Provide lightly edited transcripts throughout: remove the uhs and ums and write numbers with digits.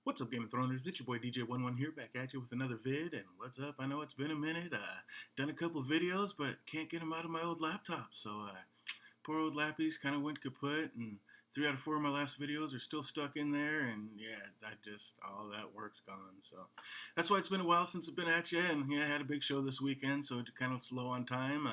What's up, Game of Throners? It's your boy DJ Wun Wun here, back at you with another vid. And what's up? I know it's been a minute. Done a couple of videos, but can't get them out of my old laptop. So poor old lappies kind of went kaput, and 3 out of 4 of my last videos are still stuck in there. And yeah, all that work's gone. So that's why it's been a while since I've been at you. And yeah, I had a big show this weekend, so it's kind of slow on time.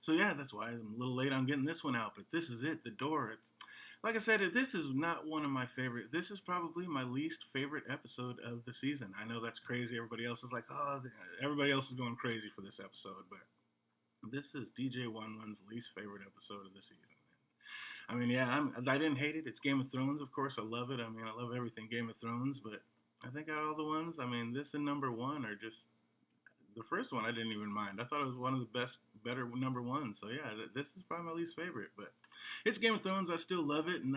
So yeah, that's why I'm a little late on getting this one out. But this is it, the door. It's like I said, this is not one of my favorite. This is probably my least favorite episode of the season. I know that's crazy. Everybody else is like, oh, everybody else is going crazy for this episode, but this is DJ Wun Wun's least favorite episode of the season. I mean, yeah, I didn't hate it. It's Game of Thrones, of course. I love it. I mean, I love everything Game of Thrones, but I think out of all the ones, I mean, this and number one are just. The first one I didn't even mind. I thought it was one of the better number ones. So yeah, this is probably my least favorite. But it's Game of Thrones. I still love it. And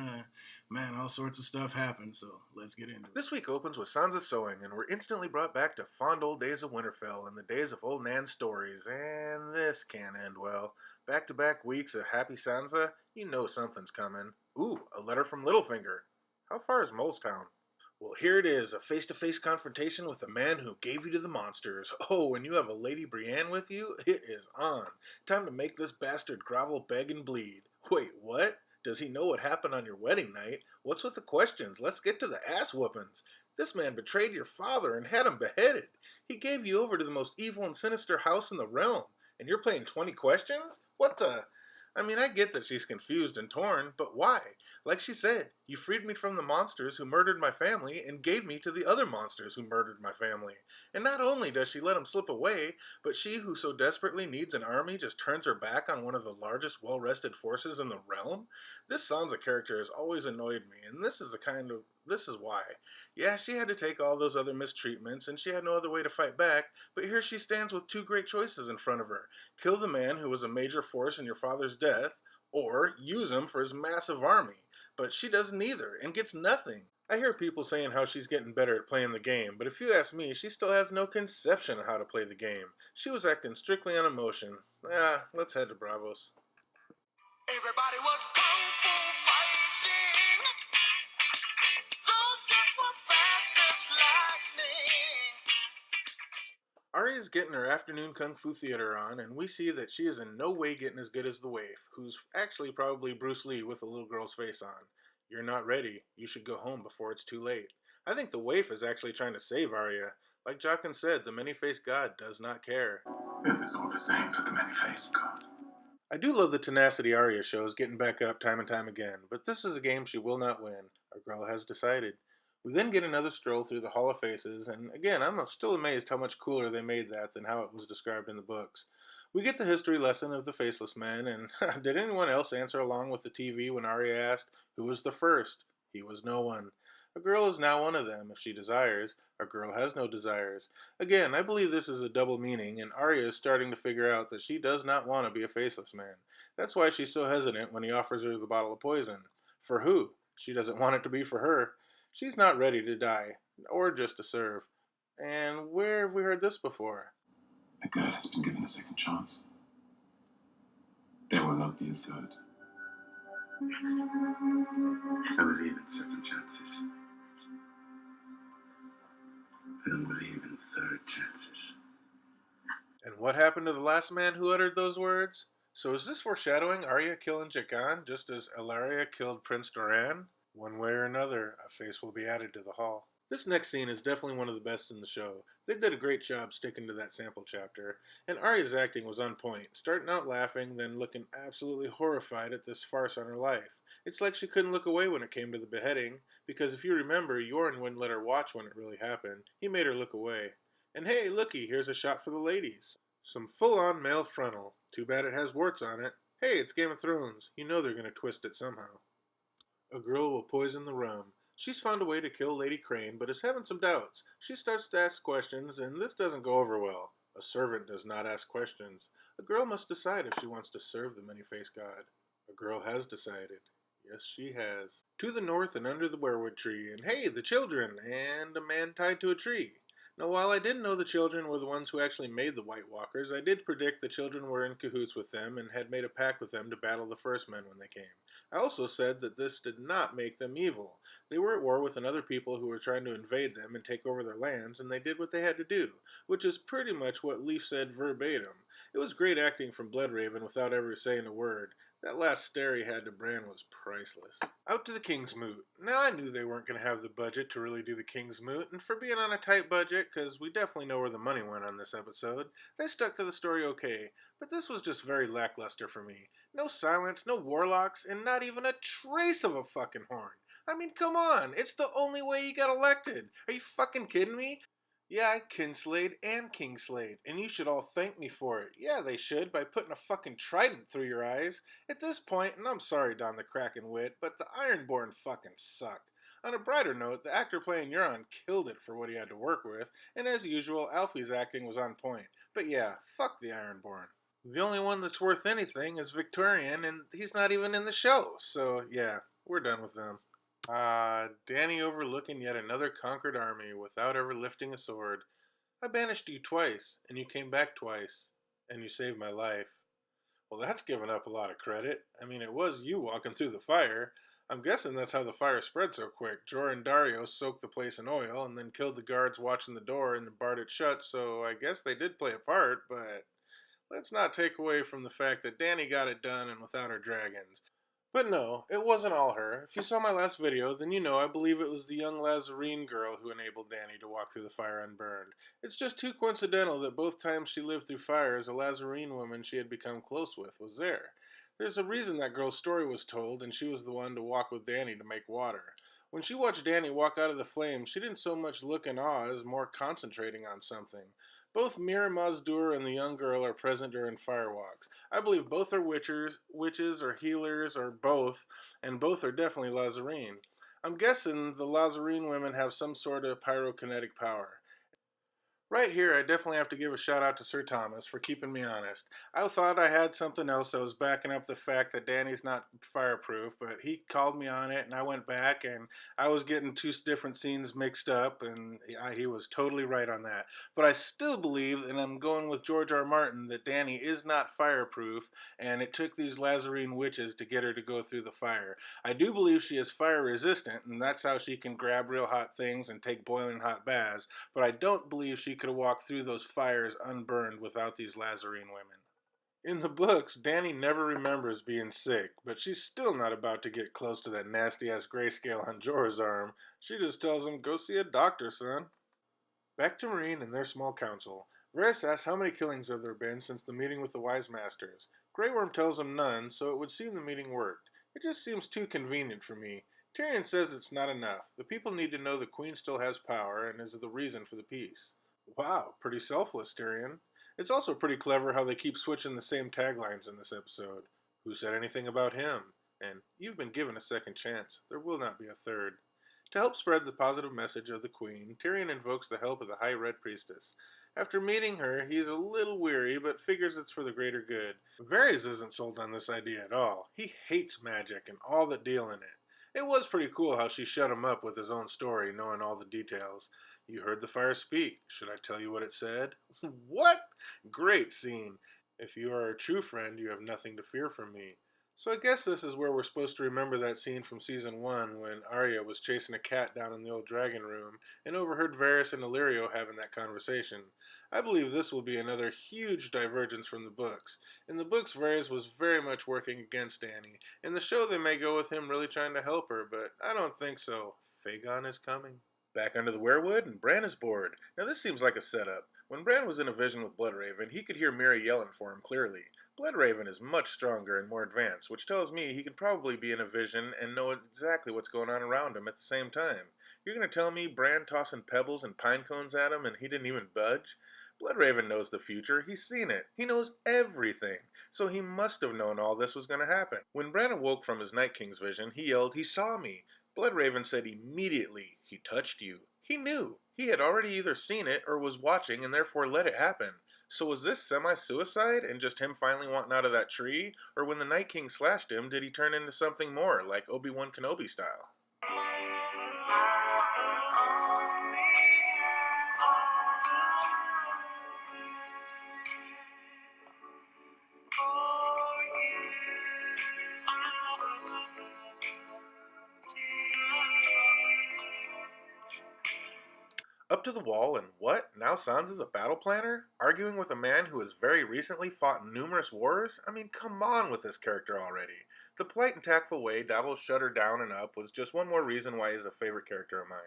man, all sorts of stuff happens. So let's get into it. This week opens with Sansa sewing, and we're instantly brought back to fond old days of Winterfell and the days of old Nan's stories. And this can't end well. Back-to-back weeks of happy Sansa. You know something's coming. Ooh, a letter from Littlefinger. How far is Molestown? Well, here it is, a face-to-face confrontation with the man who gave you to the monsters. Oh, and you have a Lady Brienne with you? It is on. Time to make this bastard grovel, beg, and bleed. Wait, what? Does he know what happened on your wedding night? What's with the questions? Let's get to the ass-whoopings. This man betrayed your father and had him beheaded. He gave you over to the most evil and sinister house in the realm. And you're playing 20 questions? What the... I mean, I get that she's confused and torn, but why? Like she said, you freed me from the monsters who murdered my family and gave me to the other monsters who murdered my family. And not only does she let him slip away, but she who so desperately needs an army just turns her back on one of the largest well-rested forces in the realm? This Sansa character has always annoyed me, and this is why. Yeah, she had to take all those other mistreatments, and she had no other way to fight back, but here she stands with 2 great choices in front of her. Kill the man who was a major force in your father's death, or use him for his massive army. But she does neither, and gets nothing. I hear people saying how she's getting better at playing the game, but if you ask me, she still has no conception of how to play the game. She was acting strictly on emotion. Let's head to Bravos. Everybody was kung fu fighting. Those kids were fast as lightning. Arya's getting her afternoon kung fu theater on, and we see that she is in no way getting as good as the waif, who's actually probably Bruce Lee with a little girl's face on. You're not ready. You should go home before it's too late. I think the waif is actually trying to save Arya. Like Jaqen said, the many-faced god does not care. It is all the same to the many-faced god. I do love the tenacity Arya shows getting back up time and time again, but this is a game she will not win. Our girl has decided. We then get another stroll through the Hall of Faces, and again, I'm still amazed how much cooler they made that than how it was described in the books. We get the history lesson of the Faceless Men, and did anyone else answer along with the TV when Arya asked, who was the first? He was no one. A girl is now one of them, if she desires. A girl has no desires. Again, I believe this is a double meaning, and Arya is starting to figure out that she does not want to be a Faceless Man. That's why she's so hesitant when he offers her the bottle of poison. For who? She doesn't want it to be for her. She's not ready to die, or just to serve. And where have we heard this before? A girl has been given a second chance. There will not be a third. I believe in second chances. I don't believe in third chances. And what happened to the last man who uttered those words? So is this foreshadowing Arya killing Jaqen just as Elaria killed Prince Doran? One way or another, a face will be added to the hall. This next scene is definitely one of the best in the show. They did a great job sticking to that sample chapter, and Arya's acting was on point, starting out laughing, then looking absolutely horrified at this farce on her life. It's like she couldn't look away when it came to the beheading, because if you remember, Yoren wouldn't let her watch when it really happened. He made her look away. And hey, looky, here's a shot for the ladies. Some full-on male frontal. Too bad it has warts on it. Hey, it's Game of Thrones. You know they're going to twist it somehow. A girl will poison the rum. She's found a way to kill Lady Crane, but is having some doubts. She starts to ask questions, and this doesn't go over well. A servant does not ask questions. A girl must decide if she wants to serve the many-faced god. A girl has decided. Yes, she has. To the north and under the weirwood tree, and hey, the children, and a man tied to a tree. Now, while I didn't know the children were the ones who actually made the White Walkers, I did predict the children were in cahoots with them and had made a pact with them to battle the First Men when they came. I also said that this did not make them evil. They were at war with another people who were trying to invade them and take over their lands, and they did what they had to do, which is pretty much what Leaf said verbatim. It was great acting from Bloodraven without ever saying a word. That last stare he had to Bran was priceless. Out to the King's Moot. Now, I knew they weren't going to have the budget to really do the King's Moot, and for being on a tight budget, because we definitely know where the money went on this episode, they stuck to the story okay. But this was just very lackluster for me. No silence, no warlocks, and not even a trace of a fucking horn. I mean, come on, it's the only way you got elected. Are you fucking kidding me? Yeah, I kinslayed and kingslayed, and you should all thank me for it. Yeah, they should, by putting a fucking trident through your eyes. At this point, and I'm sorry, Don the Kraken Wit, but the Ironborn fucking suck. On a brighter note, the actor playing Euron killed it for what he had to work with, and as usual, Alfie's acting was on point. But yeah, fuck the Ironborn. The only one that's worth anything is Victorian, and he's not even in the show, so yeah, we're done with them. Danny overlooking yet another conquered army without ever lifting a sword. I banished you twice, and you came back twice, and you saved my life. Well, that's giving up a lot of credit. I mean, it was you walking through the fire. I'm guessing that's how the fire spread so quick. Jorah and Dario soaked the place in oil and then killed the guards watching the door and barred it shut, so I guess they did play a part, but let's not take away from the fact that Danny got it done and without her dragons. But no, it wasn't all her. If you saw my last video, then you know I believe it was the young Lazarene girl who enabled Danny to walk through the fire unburned. It's just too coincidental that both times she lived through fires, a Lazarene woman she had become close with was there. There's a reason that girl's story was told, and she was the one to walk with Danny to make water. When she watched Danny walk out of the flames, she didn't so much look in awe as more concentrating on something. Both Mir Mazdur and the young girl are present during firewalks. I believe both are witches or healers or both, and both are definitely Lazarene. I'm guessing the Lazarene women have some sort of pyrokinetic power. Right here, I definitely have to give a shout out to Sir Thomas for keeping me honest. I thought I had something else that was backing up the fact that Danny's not fireproof, but he called me on it, and I went back, and I was getting two different scenes mixed up, and he was totally right on that. But I still believe, and I'm going with George R. Martin, that Danny is not fireproof, and it took these Lazarene witches to get her to go through the fire. I do believe she is fire resistant, and that's how she can grab real hot things and take boiling hot baths, but I don't believe she could have walked through those fires unburned without these Lazarene women. In the books, Danny never remembers being sick, but she's still not about to get close to that nasty-ass grayscale on Jorah's arm. She just tells him, go see a doctor, son. Back to Marine and their small council. Varys asks how many killings have there been since the meeting with the Wise Masters. Grey Worm tells him none, so it would seem the meeting worked. It just seems too convenient for me. Tyrion says it's not enough. The people need to know the Queen still has power and is the reason for the peace. Wow, pretty selfless, Tyrion. It's also pretty clever how they keep switching the same taglines in this episode. Who said anything about him? And you've been given a second chance. There will not be a third. To help spread the positive message of the Queen, Tyrion invokes the help of the High Red Priestess. After meeting her, he is a little weary, but figures it's for the greater good. Varys isn't sold on this idea at all. He hates magic and all that deal in it. It was pretty cool how she shut him up with his own story, knowing all the details. You heard the fire speak. Should I tell you what it said? What? Great scene. If you are a true friend, you have nothing to fear from me. So I guess this is where we're supposed to remember that scene from Season 1 when Arya was chasing a cat down in the old dragon room and overheard Varys and Illyrio having that conversation. I believe this will be another huge divergence from the books. In the books, Varys was very much working against Dany. In the show, they may go with him really trying to help her, but I don't think so. Fagon is coming. Back under the weirwood, and Bran is bored. Now this seems like a setup. When Bran was in a vision with Bloodraven, he could hear Miri yelling for him clearly. Bloodraven is much stronger and more advanced, which tells me he could probably be in a vision and know exactly what's going on around him at the same time. You're going to tell me Bran tossing pebbles and pine cones at him and he didn't even budge? Bloodraven knows the future. He's seen it. He knows everything. So he must have known all this was going to happen. When Bran awoke from his Night King's vision, he yelled, "He saw me!" Bloodraven said immediately, "He touched you." He knew. He had already either seen it or was watching and therefore let it happen. So was this semi-suicide and just him finally wanting out of that tree? Or when the Night King slashed him, did he turn into something more, like Obi-Wan Kenobi style? Up to the wall, and what? Now Sansa's a battle planner? Arguing with a man who has very recently fought numerous wars? I mean, come on with this character already. The polite and tactful way Davos shut her down and up was just one more reason why he's a favorite character of mine.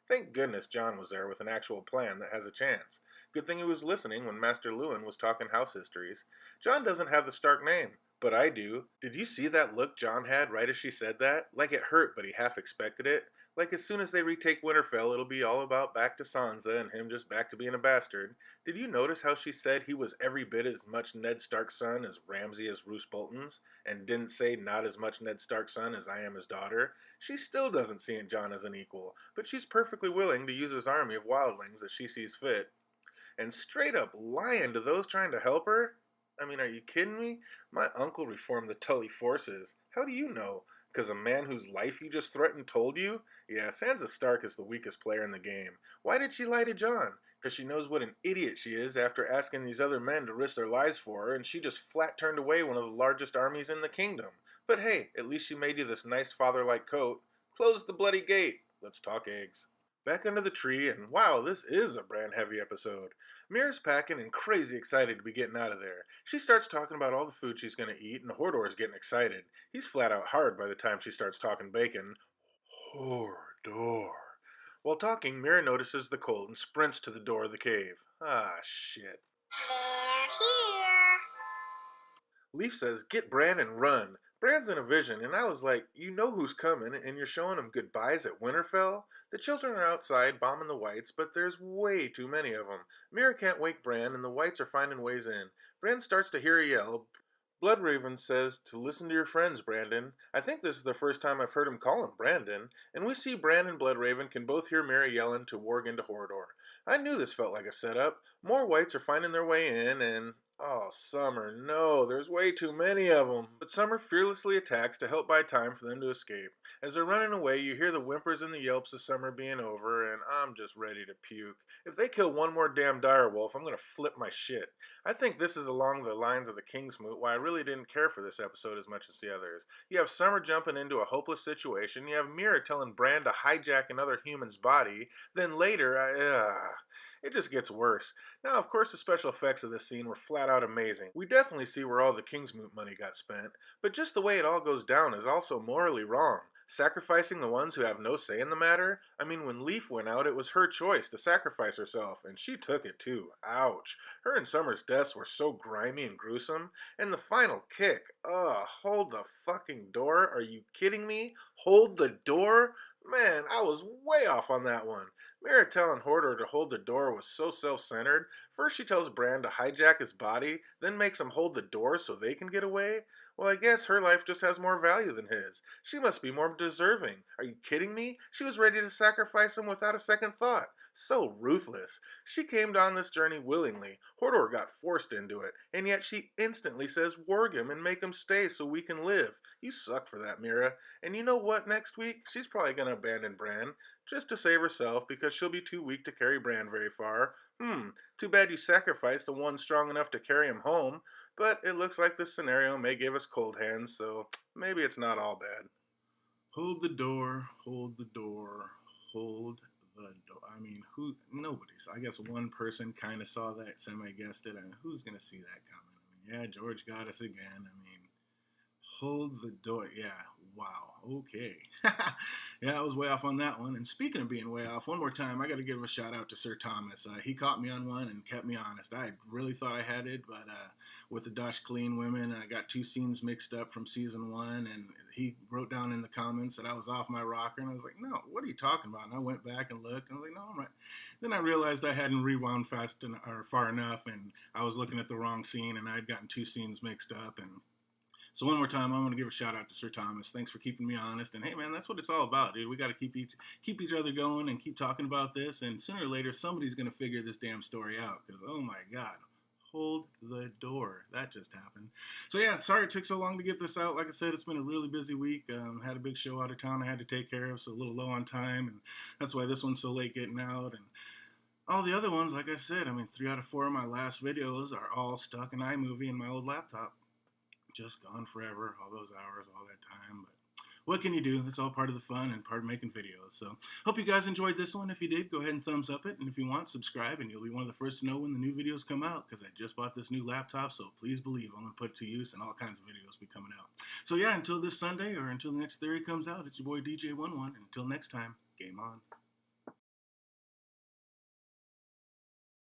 Thank goodness Jon was there with an actual plan that has a chance. Good thing he was listening when Master Lewin was talking house histories. Jon doesn't have the Stark name, but I do. Did you see that look Jon had right as she said that? Like it hurt, but he half expected it. Like as soon as they retake Winterfell, it'll be all about back to Sansa and him just back to being a bastard. Did you notice how she said he was every bit as much Ned Stark's son as Ramsay is Roose Bolton's, and didn't say not as much Ned Stark's son as I am his daughter? She still doesn't see Jon as an equal, but she's perfectly willing to use his army of wildlings as she sees fit. And straight up lying to those trying to help her? I mean, are you kidding me? My uncle reformed the Tully forces. How do you know? Because a man whose life you just threatened told you? Yeah, Sansa Stark is the weakest player in the game. Why did she lie to Jon? Because she knows what an idiot she is after asking these other men to risk their lives for her, and she just flat turned away one of the largest armies in the kingdom. But hey, at least she made you this nice father-like coat. Close the bloody gate. Let's talk eggs. Back under the tree, and wow, this is a brand-heavy episode. Mira's packing and crazy excited to be getting out of there. She starts talking about all the food she's going to eat, and Hodor's getting excited. He's flat out hard by the time she starts talking bacon. Hodor. While talking, Mira notices the cold and sprints to the door of the cave. Ah, shit. They're here. Leaf says, get Bran and run. Bran's in a vision, and I was like, you know who's coming, and you're showing him goodbyes at Winterfell? The children are outside bombing the Whites, but there's way too many of them. Mira can't wake Bran, and the Whites are finding ways in. Bran starts to hear a yell. Bloodraven says to listen to your friends, Brandon. I think this is the first time I've heard him call him Brandon, and we see Bran and Bloodraven can both hear Mira yelling to warg into Hodor. I knew this felt like a setup. More Whites are finding their way in, and oh, Summer, no, there's way too many of them. But Summer fearlessly attacks to help buy time for them to escape. As they're running away, you hear the whimpers and the yelps of Summer being over, and I'm just ready to puke. If they kill one more damn direwolf, I'm gonna flip my shit. I think this is along the lines of the Kingsmoot, why I really didn't care for this episode as much as the others. You have Summer jumping into a hopeless situation, you have Mira telling Bran to hijack another human's body, then later, it just gets worse. Now, of course, the special effects of this scene were flat out amazing. We definitely see where all the Kingsmoot money got spent, but just the way it all goes down is also morally wrong. Sacrificing the ones who have no say in the matter? I mean, when Leaf went out, it was her choice to sacrifice herself, and she took it too. Ouch. Her and Summer's deaths were so grimy and gruesome. And the final kick. Ugh, hold the fucking door. Are you kidding me? Hold the door? Man, I was way off on that one. Mira telling Hodor to hold the door was so self-centered. First she tells Bran to hijack his body, then makes him hold the door so they can get away? Well, I guess her life just has more value than his. She must be more deserving. Are you kidding me? She was ready to sacrifice him without a second thought. So ruthless. She came down this journey willingly. Hodor got forced into it, and yet she instantly says warg him and make him stay so we can live. You suck for that, Mira. And you know what, next week? She's probably going to abandon Bran, just to save herself, because she'll be too weak to carry Bran very far. Too bad you sacrificed the one strong enough to carry him home, but it looks like this scenario may give us cold hands, so maybe it's not all bad. Hold the door, hold the door, hold the door. I mean, nobody's. I guess one person kind of saw that, semi-guessed it, and who's going to see that coming? I mean, yeah, George got us again. I mean, hold the door. Yeah, wow, okay. Yeah, I was way off on that one. And speaking of being way off, one more time, I got to give a shout out to Sir Thomas. He caught me on one and kept me honest. I really thought I had it, but with the Dash Clean women, I got two scenes mixed up from season 1, and he wrote down in the comments that I was off my rocker, and I was like, no, what are you talking about? And I went back and looked, and I was like, no, I'm right. Then I realized I hadn't rewound far enough, and I was looking at the wrong scene, and I had gotten two scenes mixed up, and so one more time, I'm going to give a shout out to Sir Thomas. Thanks for keeping me honest. And hey, man, that's what it's all about, dude. We got to keep each other going and keep talking about this. And sooner or later, somebody's going to figure this damn story out. Because, oh my God, hold the door. That just happened. So yeah, sorry it took so long to get this out. Like I said, it's been a really busy week. Had a big show out of town I had to take care of, so a little low on time. And that's why this one's so late getting out. And all the other ones, like I said, I mean, 3 out of 4 of my last videos are all stuck in iMovie in my old laptop. Just gone forever, all those hours, all that time. But what can you do? That's all part of the fun and part of making videos. So hope you guys enjoyed this one. If you did, go ahead and thumbs up it. And if you want, subscribe, and you'll be one of the first to know when the new videos come out, because I just bought this new laptop, so please believe I'm going to put it to use, and all kinds of videos will be coming out. So yeah, until this Sunday or until the next theory comes out, it's your boy DJ Wun Wun. Until next time, game on.